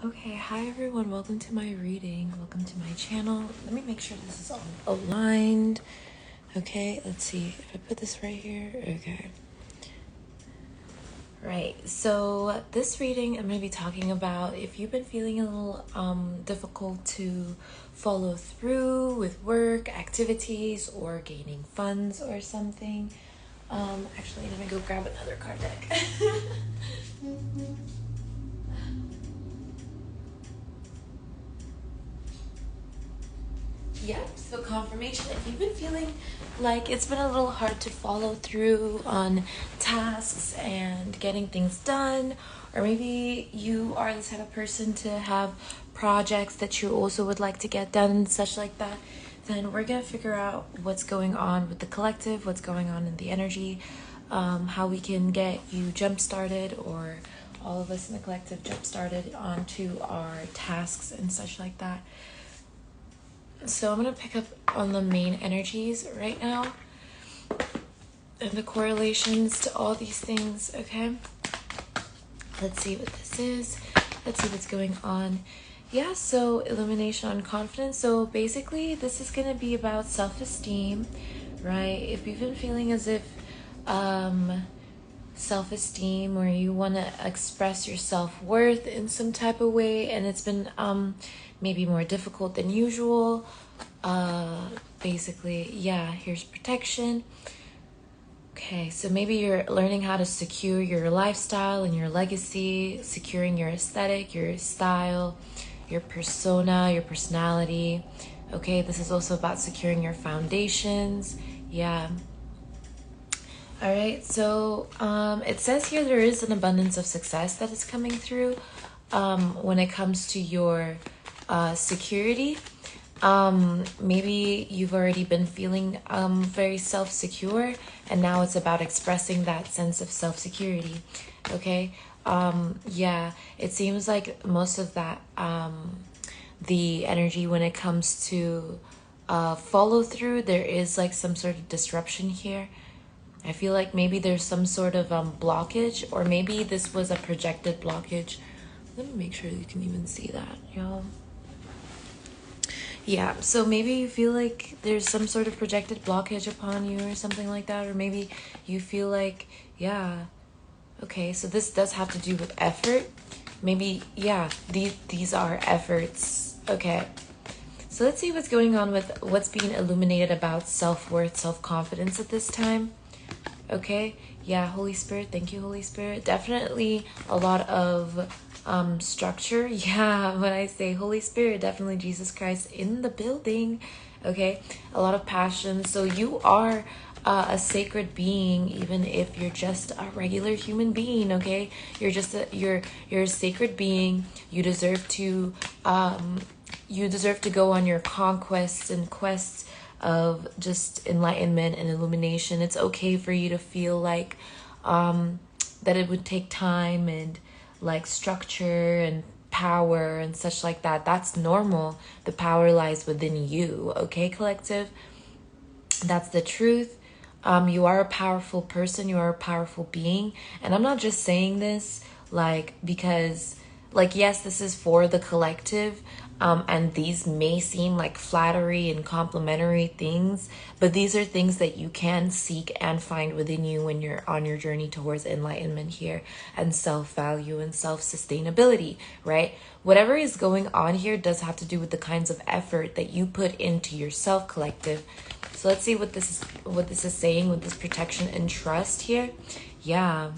Okay, hi everyone, welcome to my reading, welcome to my channel. Let me make sure this is all aligned. Okay, let's see if I put this right here. Okay. Right, so this reading I'm going to be talking about if you've been feeling a little difficult to follow through with work, activities, or gaining funds or something. Actually, let me go grab another card deck. Yeah, so confirmation, if you've been feeling like it's been a little hard to follow through on tasks and getting things done, or maybe you are the type of person to have projects that you also would like to get done and such like that, then we're going to figure out what's going on with the collective, what's going on in the energy, how we can get you jump started, or all of us in the collective jump started onto our tasks and such like that. So I'm going to pick up on the main energies right now and the correlations to all these things, okay? Let's see what this is. Let's see what's going on. Yeah, so illumination on confidence. So basically, this is going to be about self-esteem, right? If you've been feeling as if self-esteem or you want to express your self-worth in some type of way and it's been maybe more difficult than usual, basically, yeah, here's protection. Okay, so maybe you're learning how to secure your lifestyle and your legacy, securing your aesthetic, your style, your persona, your personality. Okay, this is also about securing your foundations. Yeah. All right, so it says here there is an abundance of success that is coming through when it comes to your security. Maybe you've already been feeling very self-secure, and now it's about expressing that sense of self-security. Okay, yeah, it seems like most of that, the energy when it comes to follow through, there is like some sort of disruption here. I feel like maybe there's some sort of blockage, or maybe this was a projected blockage. Let me make sure you can even see that, y'all. Yeah, so maybe you feel like there's some sort of projected blockage upon you or something like that, or maybe you feel like, yeah, okay, so this does have to do with effort. Maybe, yeah, these are efforts. Okay, so let's see what's going on with what's being illuminated about self-worth, self-confidence at this time. Okay, yeah, Holy Spirit, thank you, Holy Spirit. Definitely a lot of structure. Yeah, when I say Holy Spirit, definitely Jesus Christ in the building. Okay, a lot of passion. So you are a sacred being, even if you're just a regular human being. Okay, you're just you're a sacred being. You deserve to go on your conquests and quests of just enlightenment and illumination. It's okay for you to feel like that it would take time and like structure and power and such like that. That's normal. The power lies within you, okay, collective? That's the truth. You are a powerful person. You are a powerful being. And I'm not just saying this like because, like, yes, this is for the collective. And these may seem like flattery and complimentary things, but these are things that you can seek and find within you when you're on your journey towards enlightenment here and self-value and self-sustainability, right? Whatever is going on here does have to do with the kinds of effort that you put into yourself, collective. So let's see what this is saying with this protection and trust here. Yeah,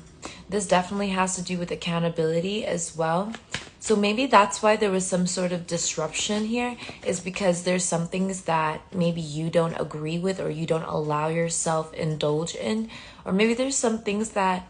this definitely has to do with accountability as well. So maybe that's why there was some sort of disruption here, is because there's some things that maybe you don't agree with or you don't allow yourself indulge in, or maybe there's some things that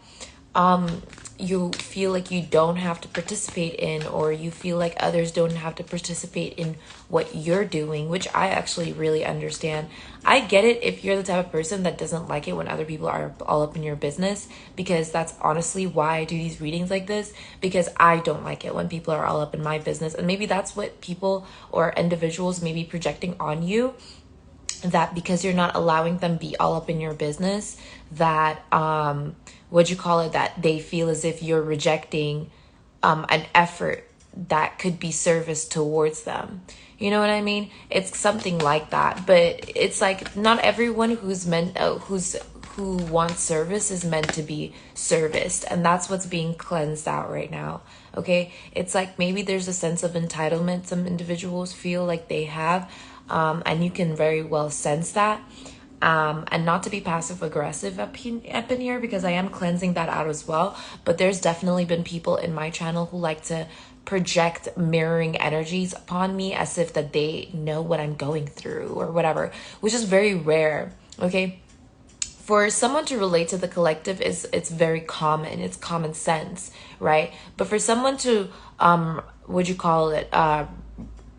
you feel like you don't have to participate in, or you feel like others don't have to participate in what you're doing, which I actually really understand. I get it if you're the type of person that doesn't like it when other people are all up in your business, because that's honestly why I do these readings like this, because I don't like it when people are all up in my business. And maybe that's what people or individuals may be projecting on you, that because you're not allowing them be all up in your business, that that they feel as if you're rejecting an effort that could be service towards them. You know what I mean? It's something like that. But it's like not everyone who wants service is meant to be serviced, and that's what's being cleansed out right now. Okay, it's like maybe there's a sense of entitlement some individuals feel like they have, and you can very well sense that. And not to be passive aggressive up in here, because I am cleansing that out as well. But there's definitely been people in my channel who like to project mirroring energies upon me as if that they know what I'm going through or whatever, which is very rare. Okay, for someone to relate to the collective it's very common, it's common sense, right? But for someone to would you call it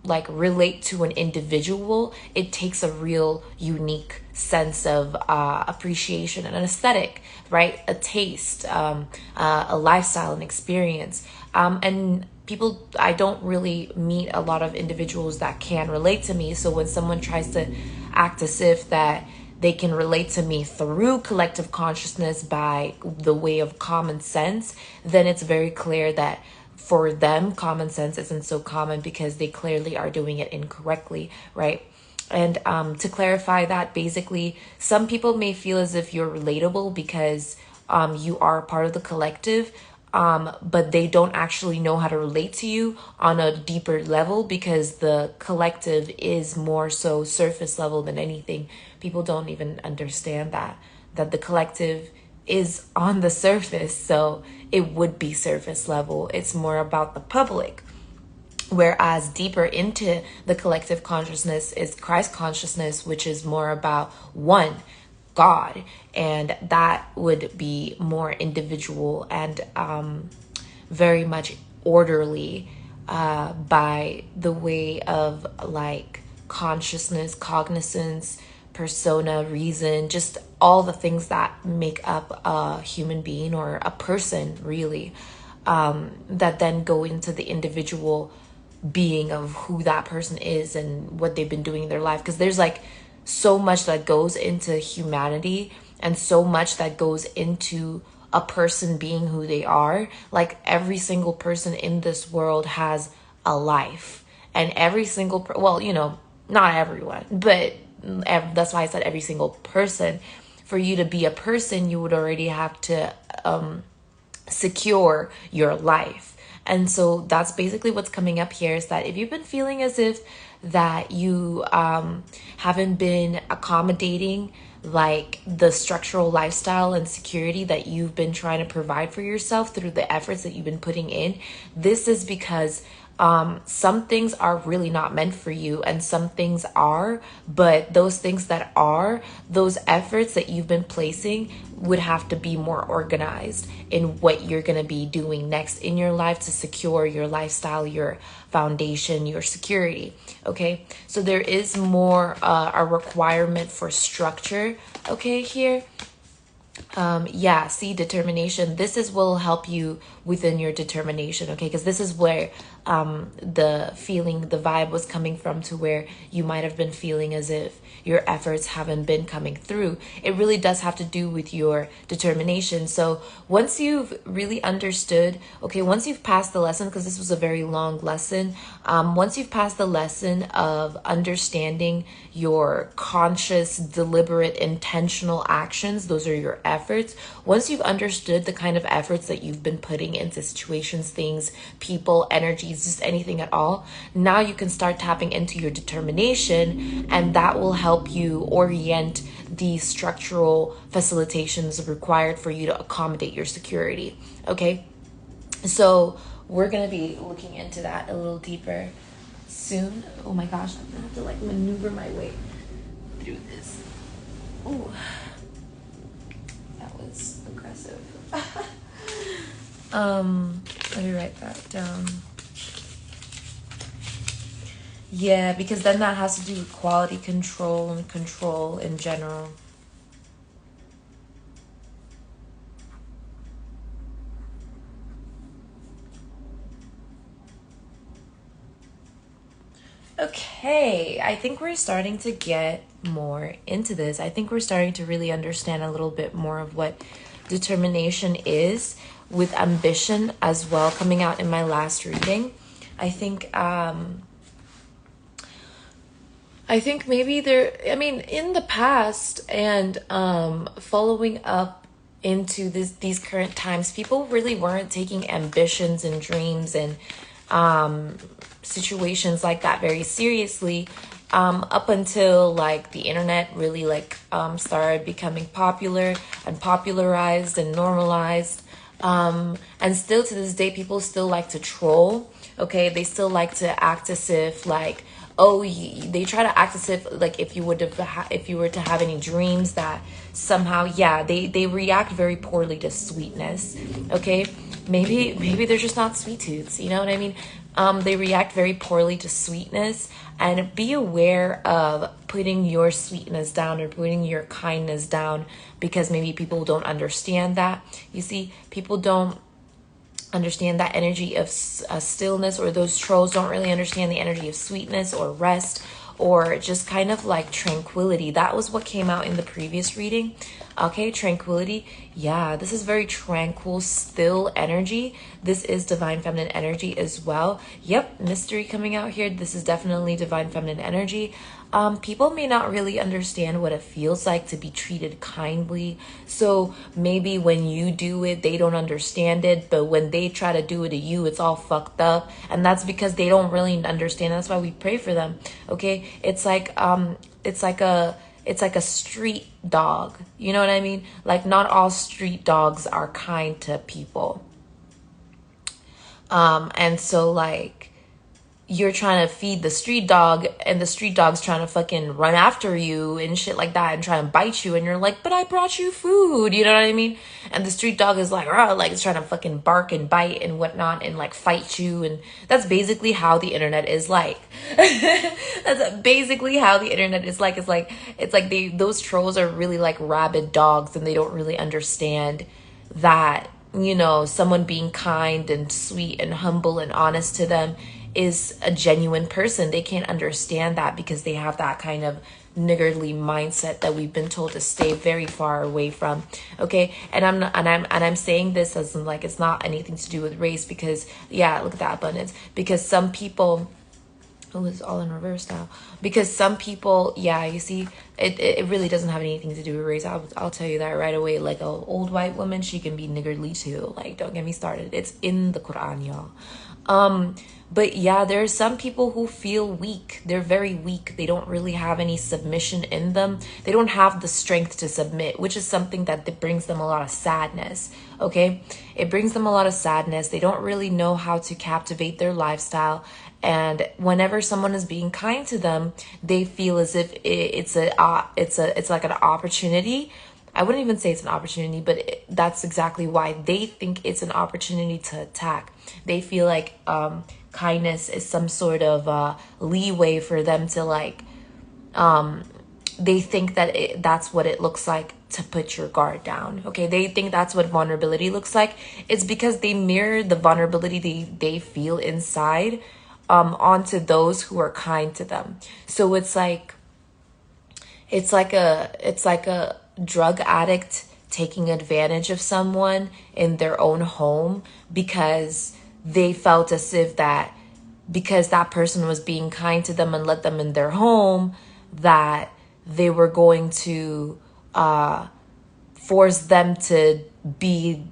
like relate to an individual, it takes a real unique sense of appreciation and an aesthetic, right? A taste, a lifestyle, an experience. And people, I don't really meet a lot of individuals that can relate to me. So when someone tries to act as if that they can relate to me through collective consciousness by the way of common sense, then it's very clear that for them, common sense isn't so common, because they clearly are doing it incorrectly, right? And to clarify that, basically, some people may feel as if you're relatable because you are part of the collective, but they don't actually know how to relate to you on a deeper level, because the collective is more so surface level than anything. People don't even understand that the collective is on the surface, so it would be surface level. It's more about the public. Whereas deeper into the collective consciousness is Christ consciousness, which is more about one, God, and that would be more individual and very much orderly by the way of like consciousness, cognizance, persona, reason, just all the things that make up a human being or a person, really, that then go into the individual being of who that person is and what they've been doing in their life. Because there's like so much that goes into humanity and so much that goes into a person being who they are. Like every single person in this world has a life, and every single well, you know, not everyone, but that's why I said every single person. For you to be a person, you would already have to secure your life. And so that's basically what's coming up here, is that if you've been feeling as if that you haven't been accommodating like the structural lifestyle and security that you've been trying to provide for yourself through the efforts that you've been putting in, this is because some things are really not meant for you and some things are, but those things that are, those efforts that you've been placing would have to be more organized in what you're going to be doing next in your life to secure your lifestyle, your foundation, your security. Okay, so there is more a requirement for structure, okay, here. Yeah, see, determination, this is will help you within your determination, okay, because this is where the feeling, the vibe was coming from, to where you might have been feeling as if your efforts haven't been coming through. It really does have to do with your determination. So once you've really understood, okay, once you've passed the lesson, because this was a very long lesson, once you've passed the lesson of understanding your conscious, deliberate, intentional actions, those are your efforts. Once you've understood the kind of efforts that you've been putting into situations, things, people, energies, just anything at all, now you can start tapping into your determination, and that will help you orient the structural facilitations required for you to accommodate your security. Okay, so we're gonna be looking into that a little deeper soon. Oh my gosh, I'm gonna have to like maneuver my way through this. Oh, that was aggressive. Let me write that down. Yeah, because then that has to do with quality control and control in general. Okay, I think we're starting to get more into this. I think we're starting to really understand a little bit more of what determination is, with ambition as well coming out in my last reading. I think maybe in the past and following up into these current times, people really weren't taking ambitions and dreams and situations like that very seriously, up until like the internet really started becoming popular and popularized and normalized. And still to this day, people still like to troll. Okay, they still like to act as if like, oh, they try to act as if like if you were to have any dreams, that somehow, yeah, they react very poorly to sweetness. Okay, maybe they're just not sweet tooths, you know what I mean? They react very poorly to sweetness. And be aware of putting your sweetness down or putting your kindness down, because maybe people don't understand that. You see, people don't understand that energy of stillness, or those trolls don't really understand the energy of sweetness or rest, or just kind of like tranquility. That was what came out in the previous reading. Okay, tranquility. Yeah, this is very tranquil, still energy. This is divine feminine energy as well. Yep, mystery coming out here. This is definitely divine feminine energy. People may not really understand what it feels like to be treated kindly. So maybe when you do it, they don't understand it. But when they try to do it to you, it's all fucked up. And that's because they don't really understand. That's why we pray for them. Okay, it's like a street dog. You know what I mean? Like, not all street dogs are kind to people. And so like, you're trying to feed the street dog, and the street dog's trying to fucking run after you and shit like that and try and bite you, and you're like, but I brought you food, you know what I mean? And the street dog is like, rah, like it's trying to fucking bark and bite and whatnot and like fight you. And that's basically how the internet is like. That's basically how the internet is like. It's like those trolls are really like rabid dogs, and they don't really understand that, you know, someone being kind and sweet and humble and honest to them is a genuine person. They can't understand that because they have that kind of niggardly mindset that we've been told to stay very far away from. Okay, and I'm saying this as in like, it's not anything to do with race, because yeah, look at that abundance. Because some people, oh, it's all in reverse now. Because some people, yeah, you see, it really doesn't have anything to do with race. I'll tell you that right away. Like, an old white woman, she can be niggardly too. Like, don't get me started. It's in the Quran, y'all. But yeah, there are some people who feel weak. They're very weak. They don't really have any submission in them. They don't have the strength to submit, which is something that brings them a lot of sadness. Okay, it brings them a lot of sadness. They don't really know how to captivate their lifestyle. And whenever someone is being kind to them, they feel as if it's like an opportunity. I wouldn't even say it's an opportunity, but that's exactly why they think it's an opportunity to attack. They feel like kindness is some sort of leeway for them to like, they think that that's what it looks like to put your guard down. Okay, they think that's what vulnerability looks like. It's because they mirror the vulnerability they feel inside onto those who are kind to them. So it's like a drug addict taking advantage of someone in their own home, because they felt as if that because that person was being kind to them and let them in their home, that they were going to force them to be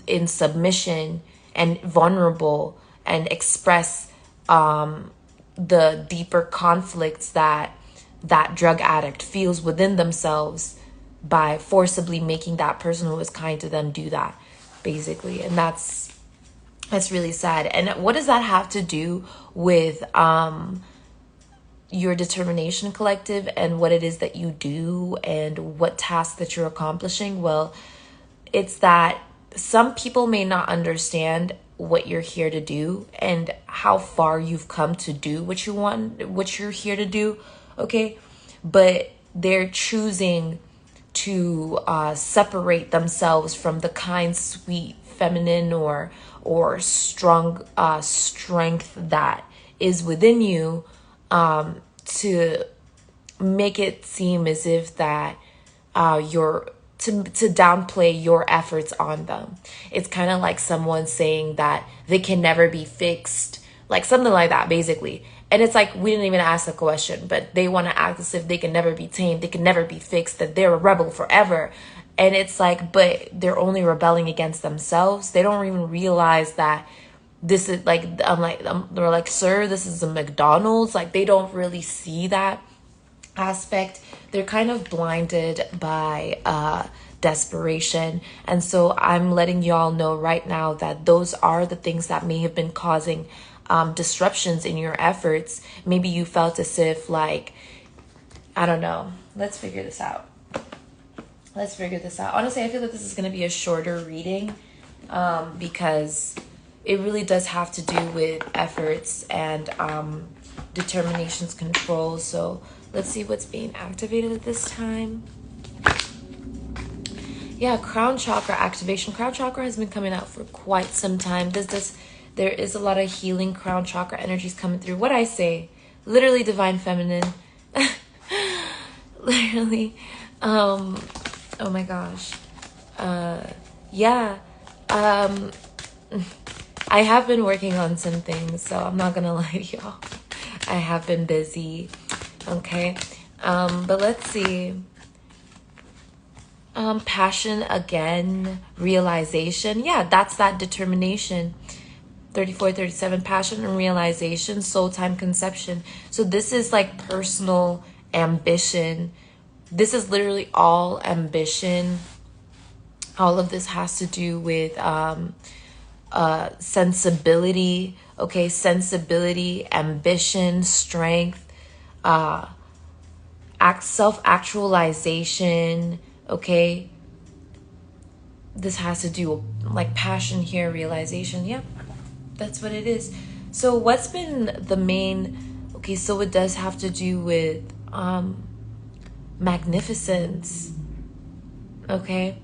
in submission and vulnerable and express the deeper conflicts that drug addict feels within themselves, by forcibly making that person who was kind to them do that, basically. And that's really sad. And what does that have to do with your determination collective and what it is that you do and what tasks that you're accomplishing? Well, it's that some people may not understand what you're here to do and how far you've come to do what you want, what you're here to do. Okay, but they're choosing to separate themselves from the kind, sweet, feminine, or strong strength that is within you, to make it seem as if that you're to downplay your efforts on them. It's kind of like someone saying that they can never be fixed like something like that, basically. And it's like, we didn't even ask the question, but they want to act as if they can never be tamed, they can never be fixed, that they're a rebel forever. And it's like, but they're only rebelling against themselves. They don't even realize that this is like, they're like, sir, this is a McDonald's. Like, they don't really see that aspect. They're kind of blinded by desperation. And so I'm letting y'all know right now that those are the things that may have been causing disruptions in your efforts. Maybe you felt as if, like, I don't know. Let's figure this out. Honestly, I feel that this is going to be a shorter reading because it really does have to do with efforts and determinations, control. So let's see what's being activated at this time. Yeah, crown chakra activation. Crown chakra has been coming out for quite some time. There is a lot of healing crown chakra energies coming through. What I say, literally divine feminine. Literally. Oh my gosh. Yeah. I have been working on some things, so I'm not gonna lie to y'all. I have been busy. Okay. But let's see. Passion again, realization. Yeah, that's that determination. 34, 37, passion and realization, soul time conception. So this is like personal ambition. This is literally all ambition. All of this has to do with sensibility. Okay, sensibility, ambition, strength, self-actualization. Okay, this has to do like passion here, realization. Yep, that's what it is. So what's been the main, okay, so it does have to do with magnificence. Okay,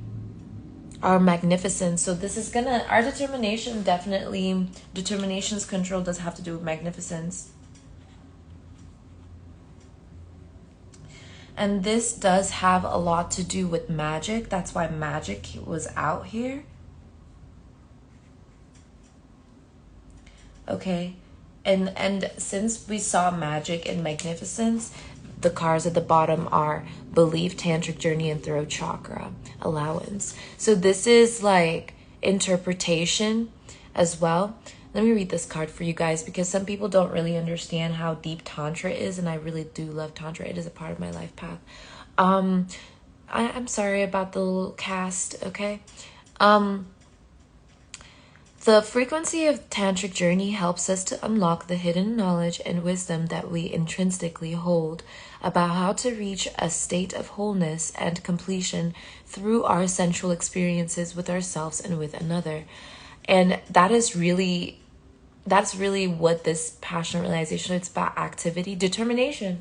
our magnificence. So this is gonna, our determination, definitely determination's control does have to do with magnificence. And this does have a lot to do with magic. That's why magic was out here. Okay. And since we saw magic and magnificence, the cards at the bottom are belief, tantric journey, and throat chakra allowance. So this is like interpretation as well. Let me read this card for you guys because some people don't really understand how deep Tantra is, and I really do love Tantra. It is a part of my life path. I'm sorry about the little cast, okay? The frequency of Tantric journey helps us to unlock the hidden knowledge and wisdom that we intrinsically hold about how to reach a state of wholeness and completion through our sensual experiences with ourselves and with another. And that's really what this passion realization, it's about activity, determination.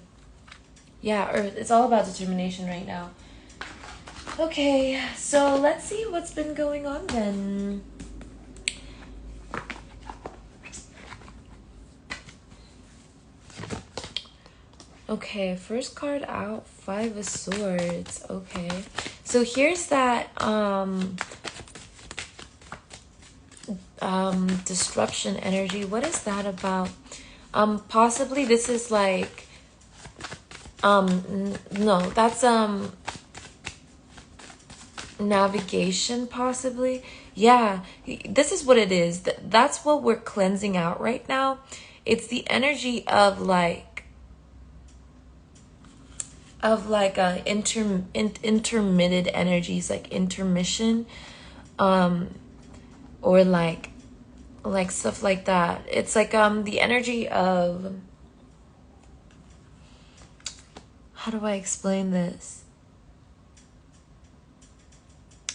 Yeah, or it's all about determination right now. Okay, so let's see what's been going on then. Okay, first card out, 5 of Swords. Okay, so here's that disruption energy. What is that about? Possibly this is like no, that's navigation, possibly. Yeah, this is what it is. That's what we're cleansing out right now. It's the energy of like intermittent energies, like intermission, or like stuff like that. It's like the energy of, how do I explain this?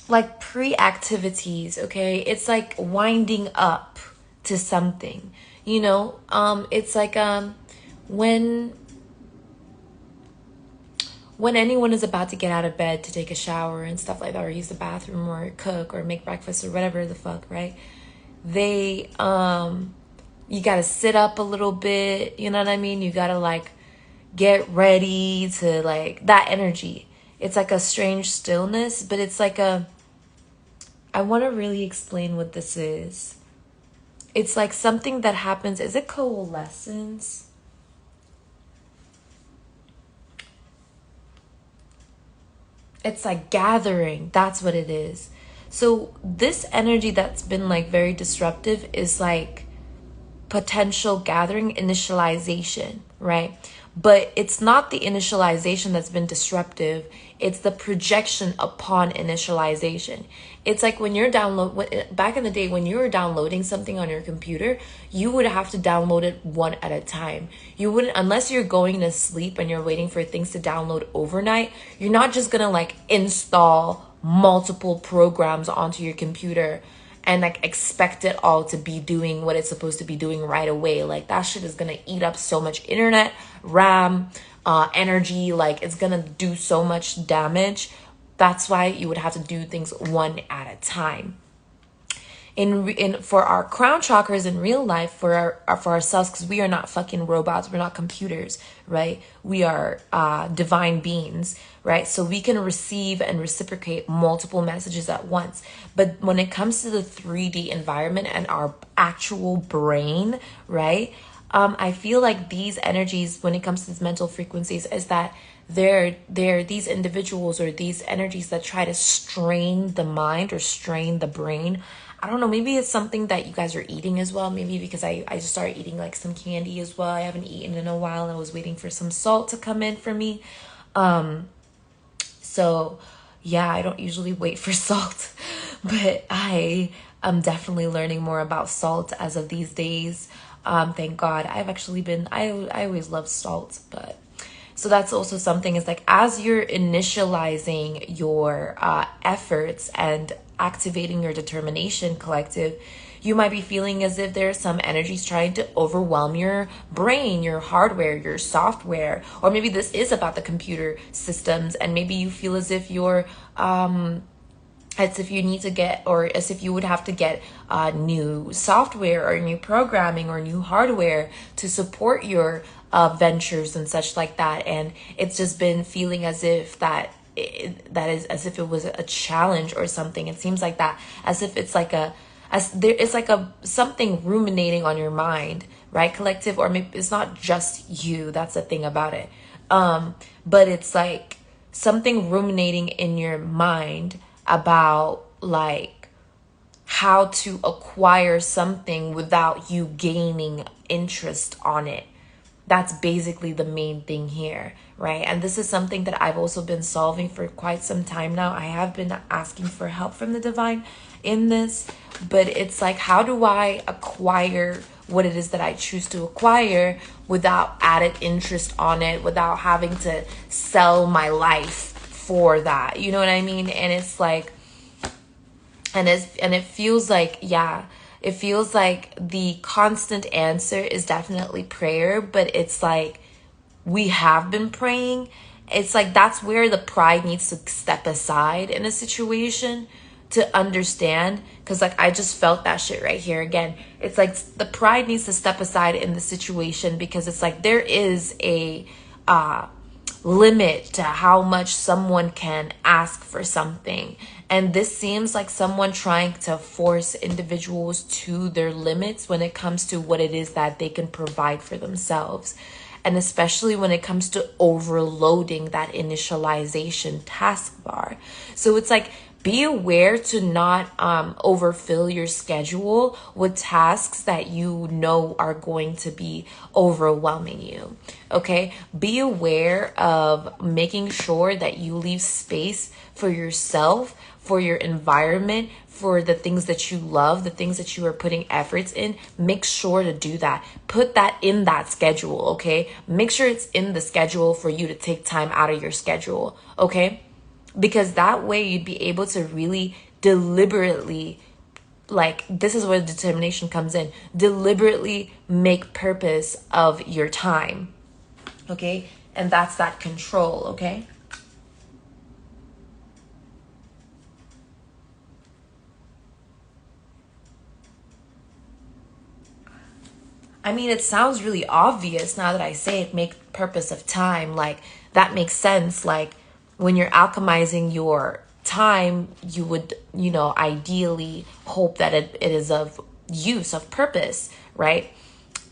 Like pre-activities, okay? It's like winding up to something, you know? It's like when anyone is about to get out of bed to take a shower and stuff like that, or use the bathroom or cook or make breakfast or whatever the fuck, right? They, you gotta sit up a little bit, you know what I mean? You gotta like get ready to like that energy. It's like a strange stillness, but it's like I want to really explain what this is. it's like something that happens. Is it coalescence? It's like gathering. That's what it is. So this energy that's been like very disruptive is like potential gathering, initialization, right? But it's not the initialization that's been disruptive. It's the projection upon initialization. It's like when you're back in the day, when you were downloading something on your computer, you would have to download it one at a time. You wouldn't, unless you're going to sleep and you're waiting for things to download overnight, you're not just gonna like install multiple programs onto your computer and like expect it all to be doing what it's supposed to be doing right away. Like that shit is gonna eat up so much internet, RAM, energy. Like it's gonna do so much damage. That's why you would have to do things one at a time. For our crown chakras in real life, for ourselves, because we are not fucking robots, we're not computers, right? We are divine beings, right? So we can receive and reciprocate multiple messages at once. But when it comes to the 3D environment and our actual brain, right? I feel like these energies, when it comes to these mental frequencies, is that they're these individuals or these energies that try to strain the mind or strain the brain. I don't know, maybe it's something that you guys are eating as well. Maybe because I just started eating like some candy as well. I haven't eaten in a while and I was waiting for some salt to come in for me. So yeah, I don't usually wait for salt, but I am definitely learning more about salt as of these days. Thank God. I've actually been, I always loved salt, but so that's also something, is like as you're initializing your efforts and activating your determination, collective, you might be feeling as if there's some energies trying to overwhelm your brain, your hardware, your software, or maybe this is about the computer systems, and maybe you feel as if you're as if you need to get, or as if you would have to get new software or new programming or new hardware to support your ventures and such like that. And it's just been feeling as if that is as if it was a challenge or something. It seems like that, as if it's like it's like a something ruminating on your mind, right, collective? Or maybe it's not just you. That's the thing about it. But it's like something ruminating in your mind about like how to acquire something without you gaining interest on it. That's basically the main thing here, right? And this is something that I've also been solving for quite some time now. I have been asking for help from the divine in this, but it's like, how do I acquire what it is that I choose to acquire without added interest on it, without having to sell my life for that? You know what I mean? And it's like, and it feels like, yeah, it feels like the constant answer is definitely prayer, but it's like we have been praying. It's like that's where the pride needs to step aside in a situation to understand, because like I just felt that shit right here again. It's like the pride needs to step aside in the situation, because it's like there is a limit to how much someone can ask for something. And this seems like someone trying to force individuals to their limits when it comes to what it is that they can provide for themselves. And especially when it comes to overloading that initialization taskbar. So it's like, be aware to not overfill your schedule with tasks that you know are going to be overwhelming you. Okay? Be aware of making sure that you leave space for yourself, for your environment, for the things that you love, the things that you are putting efforts in. Make sure to do that. Put that in that schedule, okay? Make sure it's in the schedule for you to take time out of your schedule, okay? Because that way you'd be able to really deliberately, like, this is where determination comes in, deliberately make purpose of your time, okay? And that's that control, okay? I mean, it sounds really obvious now that I say it, make purpose of time. Like, that makes sense. Like, when you're alchemizing your time, you would, you know, ideally hope that it is of use, of purpose, right?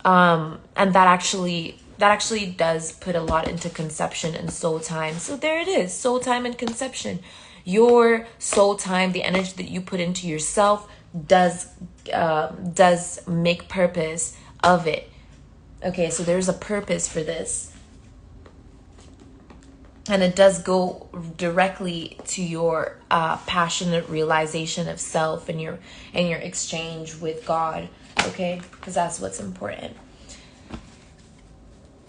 And that actually does put a lot into conception and soul time. So there it is, soul time and conception. Your soul time, the energy that you put into yourself, does make purpose of it. Okay, so there's a purpose for this. And it does go directly to your passionate realization of self and your exchange with God, okay? Because that's what's important.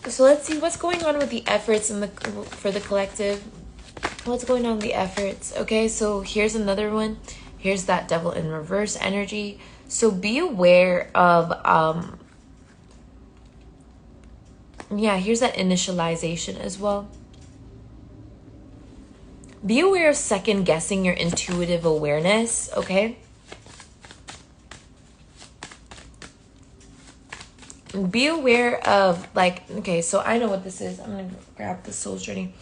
So let's see what's going on with the efforts for the collective. What's going on with the efforts? Okay, so here's another one. Here's that devil in reverse energy. So be aware of here's that initialization as well. Be aware of second guessing your intuitive awareness, okay? Be aware of, like, okay, so I know what this is. I'm going to grab the Soul's Journey.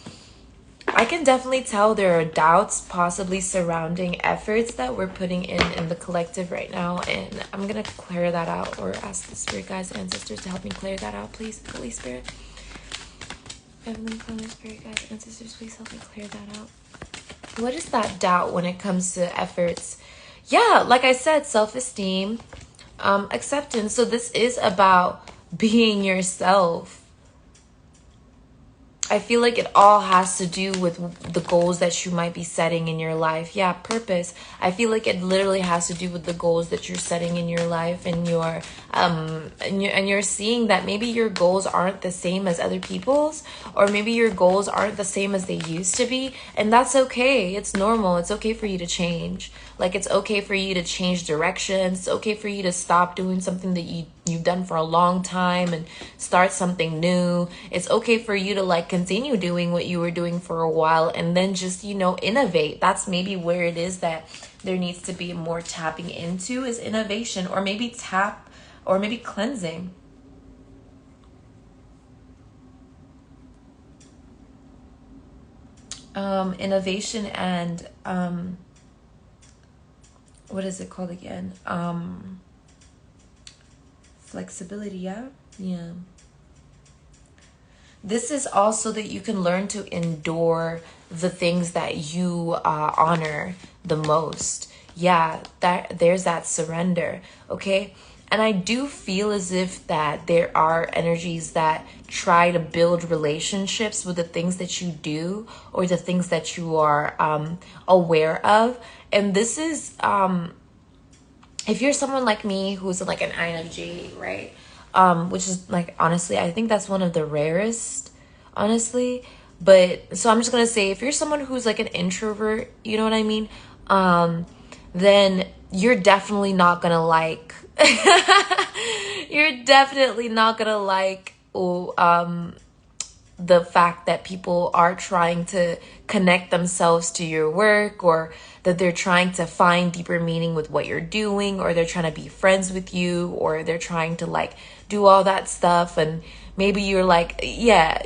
I can definitely tell there are doubts possibly surrounding efforts that we're putting in the collective right now. And I'm going to clear that out, or ask the Spirit guides, ancestors to help me clear that out, please. Holy Spirit. Heavenly Father, Spirit guides, ancestors, please help me clear that out. What is that doubt when it comes to efforts? Yeah, like I said, self-esteem, acceptance. So this is about being yourself. I feel like it all has to do with the goals that you might be setting in your life. Yeah, purpose. I feel like it literally has to do with the goals that you're setting in your life, and you're seeing that maybe your goals aren't the same as other people's, or maybe your goals aren't the same as they used to be, and that's okay. It's normal. It's okay for you to change. Like, it's okay for you to change directions. It's okay for you to stop doing something that you've done for a long time and start something new. It's okay for you to, like, continue doing what you were doing for a while and then just, innovate. That's maybe where it is that there needs to be more tapping into, is innovation, or maybe cleansing. Innovation and what is it called again? Flexibility. Yeah. This is also that you can learn to endure the things that you honor the most. Yeah, there's that surrender. Okay. And I do feel as if that there are energies that try to build relationships with the things that you do, or the things that you are aware of. And this is, if you're someone like me who's like an INFJ, right? Which is, like, honestly, I think that's one of the rarest, honestly. But so I'm just going to say, if you're someone who's like an introvert, you know what I mean? Then you're definitely not going to like, you're definitely not going to like, the fact that people are trying to connect themselves to your work, or that they're trying to find deeper meaning with what you're doing, or they're trying to be friends with you, or they're trying to, like, do all that stuff. And maybe you're like, yeah,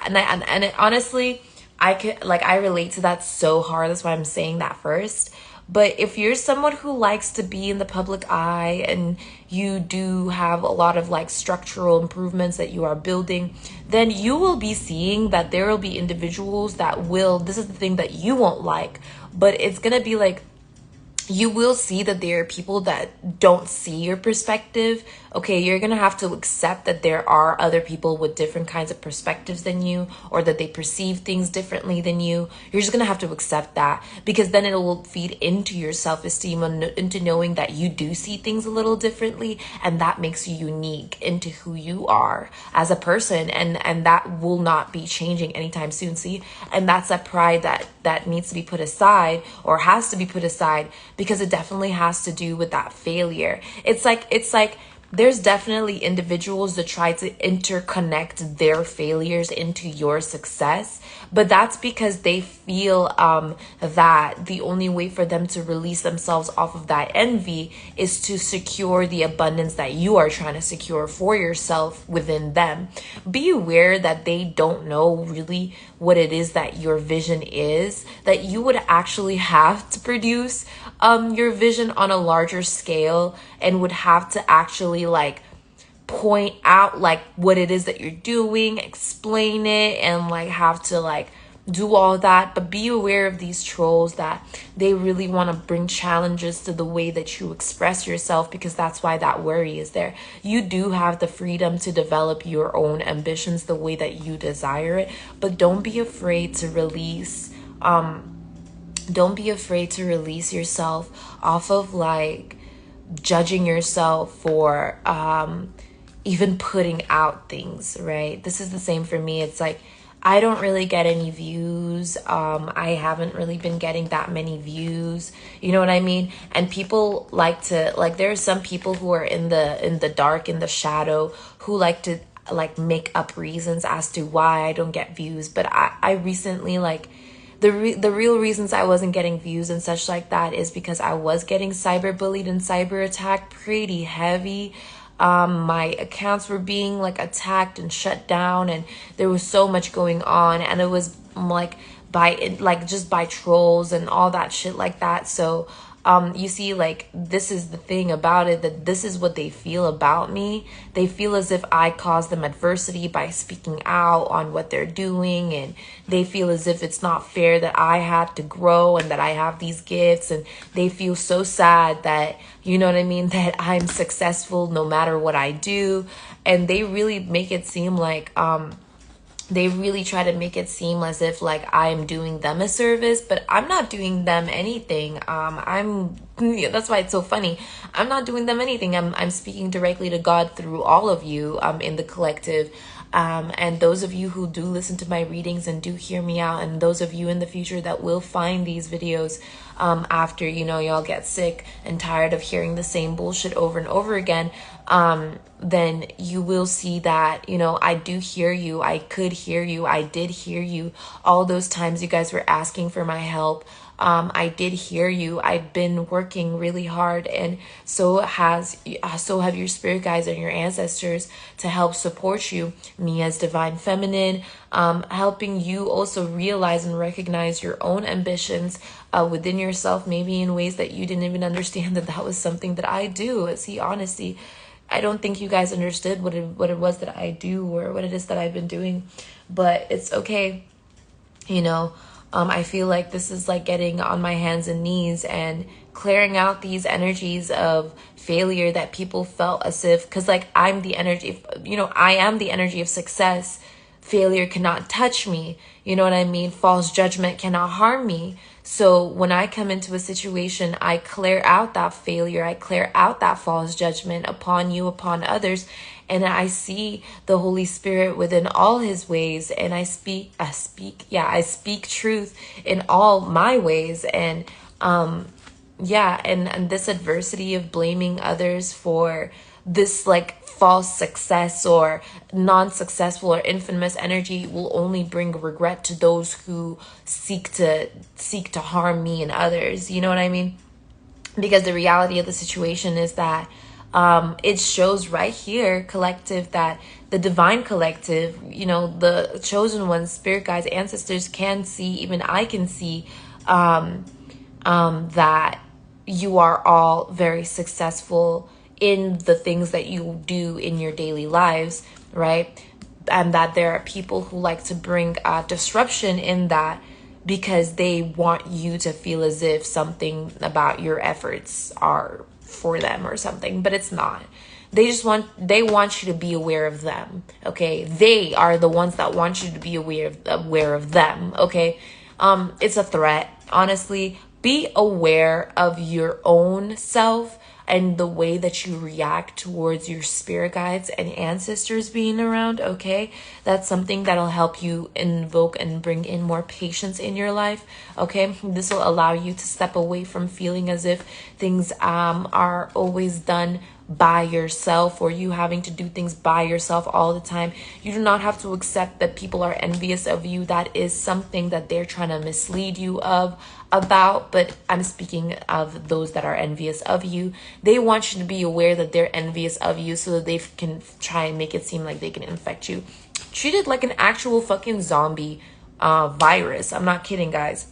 and honestly, I relate to that so hard. That's why I'm saying that first. But if you're someone who likes to be in the public eye, and you do have a lot of, like, structural improvements that you are building, then you will be seeing that there will be individuals that will, this is the thing that you won't like, but it's going to be like, you will see that there are people that don't see your perspective. Okay, you're going to have to accept that there are other people with different kinds of perspectives than you, or that they perceive things differently than you. You're just going to have to accept that, because then it will feed into your self-esteem and into knowing that you do see things a little differently, and that makes you unique into who you are as a person, and that will not be changing anytime soon. See, and that's a pride that needs to be put aside, or has to be put aside, because it definitely has to do with that failure. It's like there's definitely individuals that try to interconnect their failures into your success, but that's because they feel that the only way for them to release themselves off of that envy is to secure the abundance that you are trying to secure for yourself within them. Be aware that they don't know really what it is that your vision is, that you would actually have to produce your vision on a larger scale, and would have to actually like point out like what it is that you're doing, explain it, and like have to like do all that. But be aware of these trolls, that they really want to bring challenges to the way that you express yourself, because that's why that worry is there. You do have the freedom to develop your own ambitions the way that you desire it, but don't be afraid to release yourself off of like judging yourself for even putting out things, right? This is the same for me. It's like, I don't really get any views. I haven't really been getting that many views. You know what I mean? And people like to, like, there are some people who are in the dark, in the shadow, who like to like make up reasons as to why I don't get views. But I recently, like, the real reasons I wasn't getting views and such like that is because I was getting cyberbullied and cyber attacked pretty heavy. My accounts were being like attacked and shut down, and there was so much going on, and it was like just by trolls and all that shit like that. So you see, like, this is the thing about it, that this is what they feel about me. They feel as if I caused them adversity by speaking out on what they're doing, and they feel as if it's not fair that I had to grow and that I have these gifts, and they feel so sad that, you know what I mean, that I'm successful no matter what I do. And they really make it seem like they really try to make it seem as if like I'm doing them a service, but I'm not doing them anything. That's why it's so funny. I'm not doing them anything. I'm speaking directly to God through all of you in the collective. And those of you who do listen to my readings and do hear me out, and those of you in the future that will find these videos after, you know, y'all get sick and tired of hearing the same bullshit over and over again, then you will see that, you know, I do hear you. I could hear you. I did hear you. All those times you guys were asking for my help, I did hear you. I've been working really hard, and so have your spirit guides and your ancestors to help support you. Me as Divine Feminine, helping you also realize and recognize your own ambitions within yourself, maybe in ways that you didn't even understand that was something that I do. See, honesty, I don't think you guys understood what it was that I do, or what it is that I've been doing, but it's okay, you know. I feel like this is like getting on my hands and knees and clearing out these energies of failure that people felt as if, because like I'm the energy, you know, I am the energy of success. Failure cannot touch me. You know what I mean? False judgment cannot harm me. So when I come into a situation, I clear out that failure. I clear out that false judgment upon you, upon others. And I see the Holy Spirit within all his ways. And I speak truth in all my ways. And and this adversity of blaming others for this like false success or non-successful or infamous energy will only bring regret to those who seek to harm me and others. You know what I mean? Because the reality of the situation is that it shows right here, collective, that the divine collective, you know, the chosen ones, spirit guides, ancestors can see, even I can see that you are all very successful in the things that you do in your daily lives, right? And that there are people who like to bring disruption in that, because they want you to feel as if something about your efforts are for them or something, but it's not. They want you to be aware of them, okay? They are the ones that want you to be aware of them, okay? It's a threat, honestly. Be aware of your own self and the way that you react towards your spirit guides and ancestors being around, okay? That's something that'll help you invoke and bring in more patience in your life, okay? This will allow you to step away from feeling as if things are always done by yourself, or you having to do things by yourself all the time. You do not have to accept that people are envious of you. That is something that they're trying to mislead you about, but I'm speaking of those that are envious of you. They want you to be aware that they're envious of you so that they can try and make it seem like they can infect you. Treat it like an actual fucking zombie virus. I'm not kidding, guys.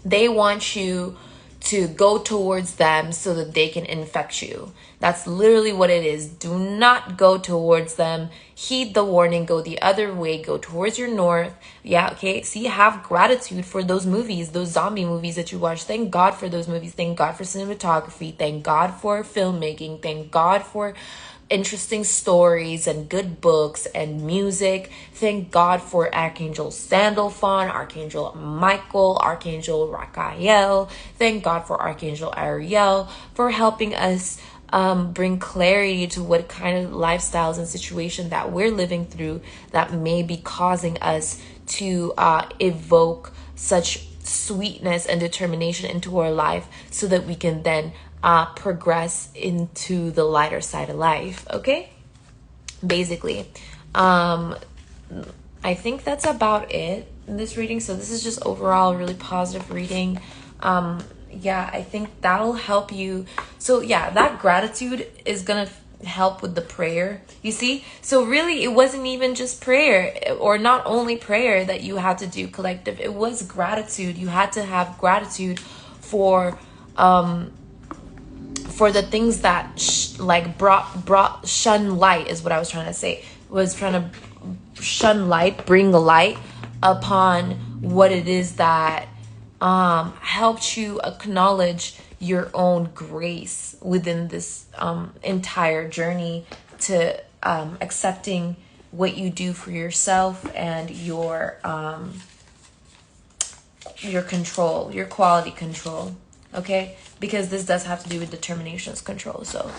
They want you to go towards them so that they can infect you. That's literally what it is. Do not go towards them. Heed the warning. Go the other way. Go towards your north. Yeah, okay. See, have gratitude for those movies, those zombie movies that you watch. Thank God for those movies. Thank God for cinematography. Thank God for filmmaking. Thank God for interesting stories and good books and music. Thank God for Archangel Sandalphon, Archangel Michael, Archangel Raphael. Thank God for Archangel Ariel for helping us bring clarity to what kind of lifestyles and situation that we're living through that may be causing us to evoke such sweetness and determination into our life so that we can then progress into the lighter side of life. Okay, basically I think that's about it in this reading. So this is just overall a really positive reading. Yeah, I think that'll help you. So yeah, that gratitude is gonna help with the prayer, you see. So really, it wasn't even just prayer, or not only prayer, that you had to do collective. It was gratitude. You had to have gratitude for the things that brought shun light, is what I was trying to say. Was trying to shun light, bring the light upon what it is that helped you acknowledge your own grace within this entire journey to accepting what you do for yourself and your control, your quality control. Okay, because this does have to do with determinations control. So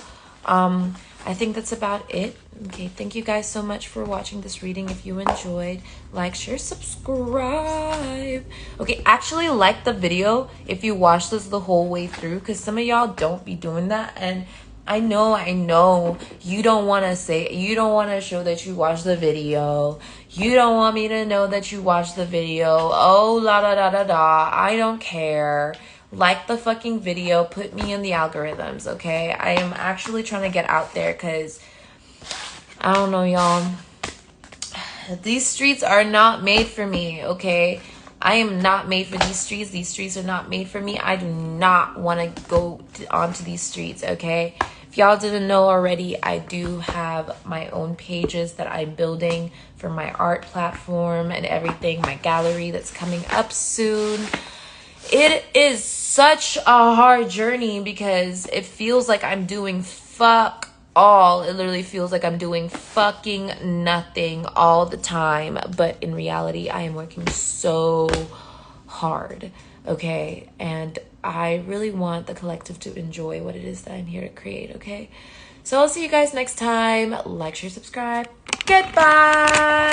I think that's about it. Okay, thank you guys so much for watching this reading. If you enjoyed, like, share, subscribe. Okay, actually like the video if you watch this the whole way through, because some of y'all don't be doing that. And I know you don't want to show that you watched the video. You don't want me to know that you watched the video. Oh, la da da da da. I don't care. Like the fucking video. Put me in the algorithms, okay? I am actually trying to get out there because, I don't know, y'all. These streets are not made for me, okay? I am not made for these streets. These streets are not made for me. I do not want to go onto these streets, okay? If y'all didn't know already, I do have my own pages that I'm building for my art platform and everything. My gallery that's coming up soon. It is such a hard journey because it feels like I'm doing fuck all. It literally feels like I'm doing fucking nothing all the time. But in reality, I am working so hard, okay? And I really want the collective to enjoy what it is that I'm here to create, okay? So I'll see you guys next time. Like, share, subscribe. Goodbye.